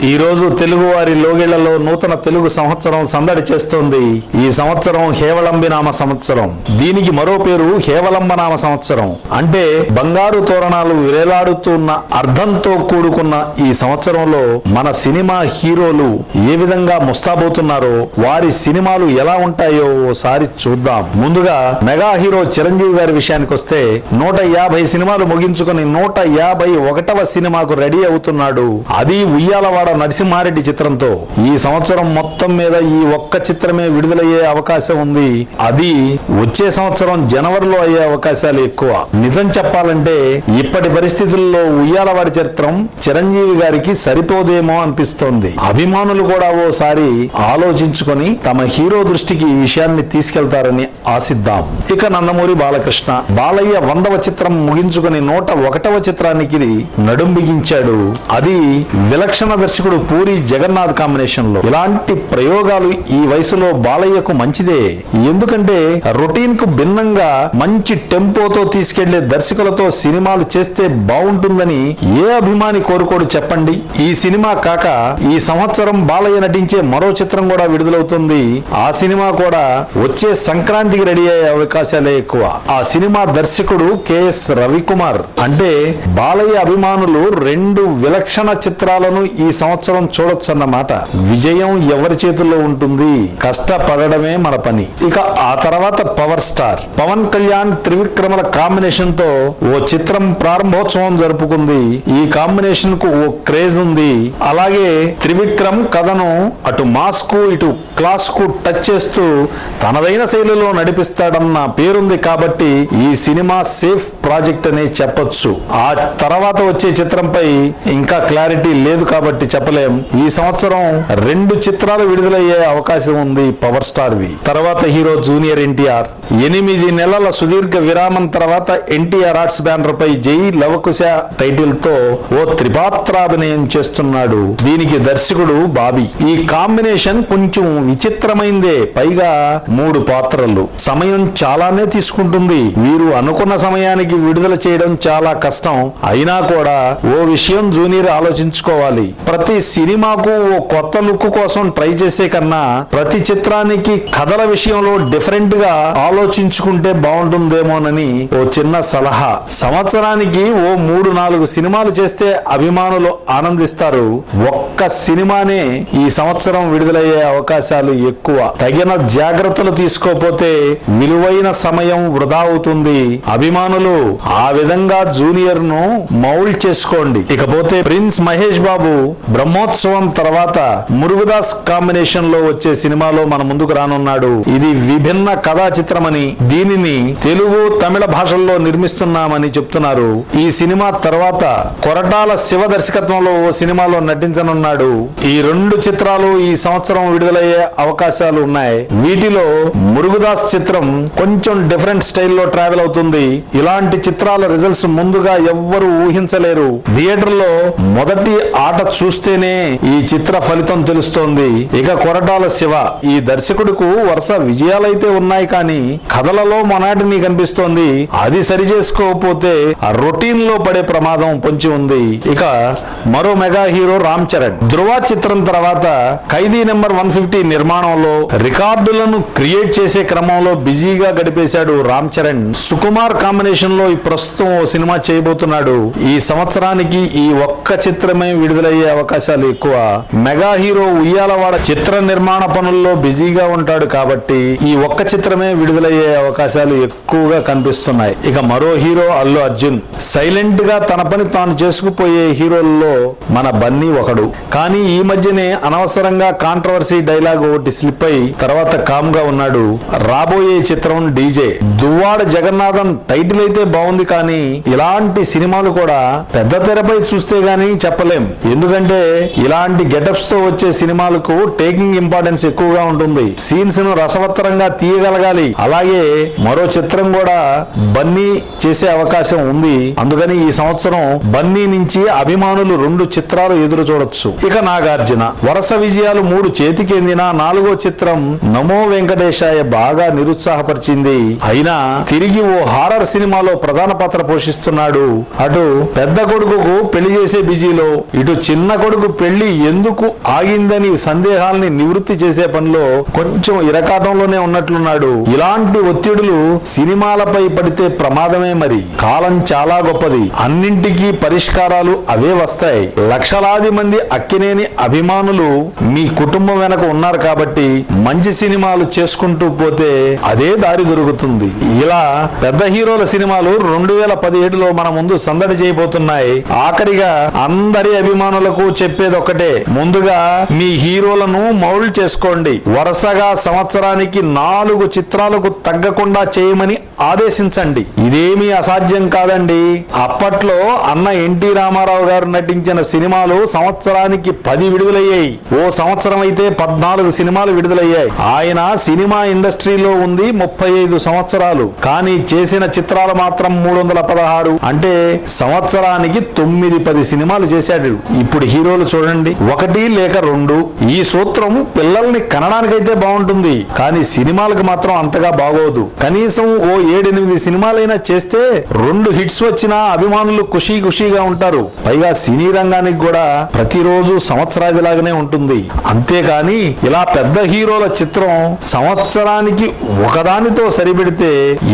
ఈ రోజు తెలుగువారి లోగిళ్లలో నూతన తెలుగు సంవత్సరం సందడి చేస్తోంది. ఈ సంవత్సరం హేవళంబినామ సంవత్సరం. దీనికి మరో పేరు హేవలంబనామ సంవత్సరం. అంటే బంగారు తోరణాలు వేలాడుతున్న అర్థంతో కూడుకున్న ఈ సంవత్సరంలో మన సినిమా హీరోలు ఏ విధంగా ముస్తాబోతున్నారో, వారి సినిమాలు ఎలా ఉంటాయో ఓసారి చూద్దాం. ముందుగా మెగా హీరో చిరంజీవి గారి విషయానికి వస్తే 150 సినిమాలు ముగించుకుని 151వ సినిమాకు రెడీ అవుతున్నాడు. అది ఉయ్యాలవాడ నరసింహారెడ్డి చిత్రంతో. ఈ సంవత్సరం మొత్తం మీద ఈ ఒక్క చిత్రమే విడుదలయ్యే అవకాశం ఉంది. అది వచ్చే సంవత్సరం జనవరిలో అయ్యే అవకాశాలు ఎక్కువ. నిజం చెప్పాలంటే ఇప్పటి పరిస్థితుల్లో ఉయ్యాలవాడి చిత్రం చిరంజీవి గారికి సరిపోదేమో అనిపిస్తోంది. అభిమానులు కూడా ఓసారి ఆలోచించుకొని తమ హీరో దృష్టికి ఈ విషయాన్ని తీసుకెళ్తారని ఆశిద్దాం. ఇక నందమూరి బాలకృష్ణ బాలయ్య 100వ చిత్రం ముగించుకుని 101వ చిత్రానికి నడుం బిగించాడు. అది విలక్షణ దర్శకుడు పూరి జగన్నాథ్ కాంబినేషన్ లో. ఇలాంటి ప్రయోగాలు ఈ వయసులో బాలయ్యకు మంచిదే. ఎందుకంటే రొటీన్ కు భిన్నంగా మంచి టెంపోతో తీసుకెళ్లే దర్శకులతో సినిమాలు చేస్తే బాగుంటుందని ఏ అభిమాని కోరుకోడు చెప్పండి. ఈ సినిమా కాక ఈ సంవత్సరం బాలయ్య నటించే మరో చిత్రం కూడా విడుదలవుతుంది. ఆ సినిమా కూడా వచ్చే సంక్రాంతికి రెడీ అయ్యే అవకాశాలే ఎక్కువ. ఆ సినిమా దర్శకుడు కెఎస్ రవికుమార్. అంటే బాలయ్య అభిమానులు 2 విలక్షణ చిత్రాలను ఈ సంవత్సరం చూడొచ్చన్నమాట. విజయం ఎవరి చేతుల్లో ఉంటుంది, కష్టపడడమే మన పని. ఇక ఆ తర్వాత పవర్ స్టార్ పవన్ కళ్యాణ్ త్రివిక్రమల కాంబినేషన్ తో ఓ చిత్రం ప్రారంభోత్సవం జరుపుకుంది. ఈ కాంబినేషన్ కు ఓ క్రేజ్ ఉంది. అలాగే త్రివిక్రమ్ కథను అటు మాస్ కు ఇటు క్లాస్ కు టచ్ చేస్తూ తనదైన శైలిలో నడిపిస్తాడన్న పేరుంది. కాబట్టి ఈ సినిమా సేఫ్ ప్రాజెక్ట్ అనే చెప్పొచ్చు. ఆ తర్వాత వచ్చే చిత్రంపై ఇంకా క్లారిటీ లేదు కాబట్టి చెప్పలేం. ఈ సంవత్సరం 2 చిత్రాలు విడుదలయ్యే అవకాశం ఉంది పవర్ స్టార్ వి. తర్వాత హీరో జూనియర్ ఎన్టీఆర్ 8 నెలల సుదీర్ఘ విరామం తర్వాత ఎన్టీఆర్ ఆర్ట్స్ బ్యానర్ పై జై లవకుశ టైటిల్ తో ఓ త్రిపాత్రాభినయం చేస్తున్నాడు. దీనికి దర్శకుడు బాబీ. ఈ కాంబినేషన్ కొంచెం విచిత్రమైందే. పైగా 3 పాత్రలు. సమయం చాలానే తీసుకుంటుంది. వీరు అనుకున్న సమయానికి విడుదల చేయడం చాలా కష్టం. అయినా కూడా ఓ విషయం జూనియర్ ఆలోచించుకోవాలి. ప్రతి సినిమాకు ఓ కొత్త లుక్ కోసం ట్రై చేసే కన్నా ప్రతి చిత్రానికి కథల విషయంలో డిఫరెంట్ గా ఆలోచించుకుంటే బాగుంటుందేమోనని ఓ చిన్న సలహా. సంవత్సరానికి ఓ 3-4 సినిమాలు చేస్తే అభిమానులు ఆనందిస్తారు. ఒక్క సినిమానే ఈ సంవత్సరం విడుదలయ్యే అవకాశాలు ఎక్కువ. తగిన జాగ్రత్తలు తీసుకోపోతే విలువైన సమయం వృధా అవుతుంది. అభిమానులు ఆ విధంగా జూనియర్ ను మౌల్డ్ చేసుకోండి. ఇకపోతే ప్రిన్స్ మహేష్ బాబు బ్రహ్మోత్సవం తర్వాత మురుగదాస్ కాంబినేషన్ లో వచ్చే సినిమాలో మన ముందుకు రానున్నాడు. ఇది విభిన్న కథా చిత్రమని, దీనిని తెలుగు తమిళ భాషల్లో నిర్మిస్తున్నామని చెప్తున్నారు. ఈ సినిమా తర్వాత కొరటాల శివ దర్శకత్వంలో ఓ సినిమాలో నటించనున్నాడు. ఈ 2 చిత్రాలు ఈ సంవత్సరం విడుదలయ్యే అవకాశాలు ఉన్నాయి. వీటిలో మురుగదాస్ చిత్రం కొంచెం డిఫరెంట్ స్టైల్లో ట్రావెల్ అవుతుంది. ఇలాంటి చిత్రాల రిజల్ట్స్ ముందుగా ఎవ్వరూ ఊహించలేరు. థియేటర్లో మొదటి ఆట చూస్తేనే ఈ చిత్ర ఫలితం తెలుస్తోంది. ఇక కొరటాల శివ ఈ దర్శకుడికు వరుస విజయాలైతే ఉన్నాయి కానీ కథలలో మొనాటిని కనిపిస్తోంది. అది సరి చేసుకోకపోతే ఆ రొటీన్ లో పడే ప్రమాదం పొంచి ఉంది. ఇక మరో మెగా హీరో రామ్ చరణ్ ధృవ చిత్రం తర్వాత ఖైదీ నెంబర్ 150 నిర్మాణంలో రికార్డులను క్రియేట్ చేసే క్రమంలో బిజీగా గడిపేశాడు రామ్ చరణ్. సుకుమార్ కాంబినేషన్ లో ఈ ప్రస్తుతం ఓ సినిమా చేయబోతున్నాడు. ఈ సంవత్సరానికి ఈ ఒక్క చిత్రమే విడుదలయ్యే అవకాశాలు ఎక్కువ. మెగా హీరో ఉయ్యాలవాడ చిత్ర నిర్మాణ పనుల్లో బిజీగా ఉంటాడు కాబట్టి ఈ ఒక్క చిత్రమే విడుదలయ్యే అవకాశాలు ఎక్కువగా కనిపిస్తున్నాయి. ఇక మరో హీరో అల్లు అర్జున్. సైలెంట్ గా తన పని తాను చేసుకుపోయే హీరోల్లో మన బన్నీ ఒకడు. కానీ ఈ మధ్యనే అనవసరంగా కాంట్రవర్సీ డైలాగ్ ఒకటి స్లిప్ అయి తర్వాత కామ్ గా ఉన్నాడు. రాబోయే చిత్రం డీజే. దువ్వాడ జగన్నాథన్ టైటిల్ అయితే బాగుంది కానీ ఇలాంటి సినిమాలు కూడా పెద్ద తెరపై చూస్తే గానీ చెప్పలేం. ఎందుకంటే ఇలాంటి గెటప్స్ తో వచ్చే సినిమాలకు టేకింగ్ ఇంపార్టెన్స్ ఎక్కువగా ఉంటుంది. సీన్స్ ను రసవత్తరంగా తీయగలగాలి. అలా అలాగే మరో చిత్రం కూడా బన్నీ చేసే అవకాశం ఉంది. అందుకని ఈ సంవత్సరం బన్నీ నుంచి అభిమానులు 2 చిత్రాలు ఎదురు చూడొచ్చు. ఇక నాగార్జున వరుస విజయాలు 3 చేతికెందిన 4వ చిత్రం నమో వెంకటేశాయ బాగా నిరుత్సాహపరిచింది. అయినా తిరిగి ఓ హారర్ సినిమాలో ప్రధాన పాత్ర పోషిస్తున్నాడు. అటు పెద్ద కొడుకుకు పెళ్లి చేసే బిజీలో, ఇటు చిన్న కొడుకు పెళ్లి ఎందుకు ఆగిందని సందేహాల్ని నివృత్తి చేసే పనిలో కొంచెం ఇరకాటంలోనే ఉన్నట్లున్నాడు. ఇలాంటి ఒత్తిడులు సినిమాలపై పడితే ప్రమాదమే. మరి కాలం చాలా గొప్పది, అన్నింటికీ పరిష్కారాలు అవే వస్తాయి. లక్షలాది మంది అక్కినేని అభిమానులు మీ కుటుంబం వెనక ఉన్నారు కాబట్టి మంచి సినిమాలు చేసుకుంటూ పోతే అదే దారి దొరుకుతుంది. ఇలా పెద్ద హీరోల సినిమాలు 2017లో మన ముందు సందడి చేయబోతున్నాయి. ఆఖరిగా అందరి అభిమానులకు చెప్పేది ఒక్కటే, ముందుగా మీ హీరోలను మౌల్డ్ చేసుకోండి. వరుసగా సంవత్సరానికి 4 చిత్రాలకు తగ్గకుండా చేయమని ఆదేశించండి. ఇదేమీ అసాధ్యం కాదండి. అప్పట్లో అన్న ఎన్టీ రామారావు గారు నటించిన సినిమాలు సంవత్సరానికి 10 విడుదలయ్యాయి. ఓ సంవత్సరం అయితే 14 సినిమాలు విడుదలయ్యాయి. ఆయన సినిమా ఇండస్ట్రీలో ఉంది 35 సంవత్సరాలు, కానీ చేసిన చిత్రాలు మాత్రం 316. అంటే సంవత్సరానికి 9-10 సినిమాలు చేశాడు. ఇప్పుడు హీరోలు చూడండి, 1 లేక 2. ఈ సూత్రం పిల్లల్ని కనడానికైతే బాగుంటుంది, కానీ సినిమాలకు మాత్రం అంతగా బాగోదు. కనీసం ఓ 7-8 సినిమాలైనా చేస్తే 2 హిట్స్ వచ్చినా అభిమానులు ఖుషీగా ఉంటారు. పైగా సినీ రంగానికి కూడా ప్రతిరోజు సంవత్సరాదిలాగానే ఉంటుంది. అంతేకాని ఇలా పెద్ద హీరోల చిత్రం సంవత్సరానికి ఒకదానితో సరిపెడితే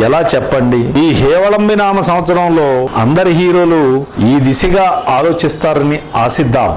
ఎలా చెప్పండి? ఈ హేవళంబి నామ సంవత్సరంలో అందరి హీరోలు ఈ దిశగా ఆలోచిస్తారని ఆశిద్దాం.